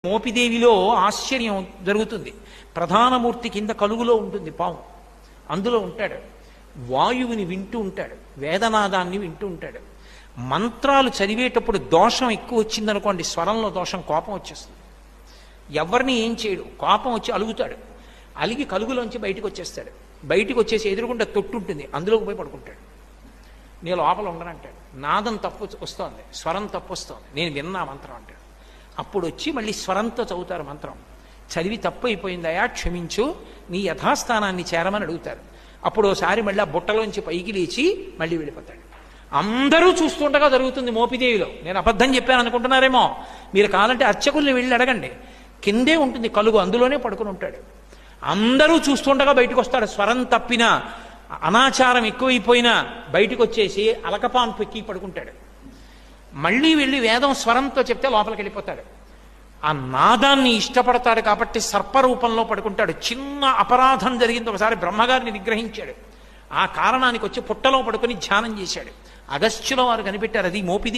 మోపిదేవిలో ఆశ్చర్యం జరుగుతుంది. ప్రధానమూర్తి కింద కలుగులో ఉంటుంది పాము, అందులో ఉంటాడు. వాయువుని వింటూ ఉంటాడు, వేదనాదాన్ని వింటూ ఉంటాడు. మంత్రాలు చదివేటప్పుడు దోషం ఎక్కువ వచ్చిందనుకోండి, స్వరంలో దోషం, కోపం వచ్చేస్తుంది. ఎవరిని ఏం చేయడు, కోపం వచ్చి అలుగుతాడు. అలిగి కలుగులోంచి బయటికి వచ్చేస్తాడు. బయటికి వచ్చేసి ఎదురుగుండా తొట్టు ఉంటుంది, అందులోకి పోయి పడుకుంటాడు. నేను లోపల ఉండనంటాడు. నాదం తప్పు వస్తోంది, స్వరం తప్పు వస్తోంది, నేను విన్నా మంత్రం అంటాడు. అప్పుడు వచ్చి మళ్ళీ స్వరంతో చదువుతారు మంత్రం. చదివి తప్పు అయిపోయిందయా, క్షమించు, నీ యథాస్థానాన్ని చేరమని అడుగుతారు. అప్పుడు ఒకసారి మళ్ళీ ఆ బుట్టలోంచి పైకి లేచి మళ్ళీ వెళ్ళిపోతాడు. అందరూ చూస్తుండగా జరుగుతుంది మోపిదేవిలో. నేను అబద్ధం చెప్పాను అనుకుంటున్నారేమో. మీరు కావాలంటే అర్చకుల్ని వెళ్ళి అడగండి, కిందే ఉంటుంది కలుగు, అందులోనే పడుకుని ఉంటాడు. అందరూ చూస్తుండగా బయటకు వస్తాడు. స్వరం తప్పినా, అనాచారం ఎక్కువైపోయినా బయటకు వచ్చేసి అలకపాన్ పెక్కి పడుకుంటాడు. మళ్ళీ వెళ్ళి వేదం స్వరంతో చెప్తే లోపలికి వెళ్ళిపోతాడు. ఆ నాదాన్ని ఇష్టపడతాడు కాబట్టి సర్పరూపంలో పడుకుంటాడు. చిన్న అపరాధం జరిగింది, ఒకసారి బ్రహ్మగారిని నిగ్రహించాడు. ఆ కారణానికి వచ్చి పుట్టలో పడుకుని ధ్యానం చేశాడు. అగస్త్యుల వారు కనిపెట్టారు, అది మోపిది.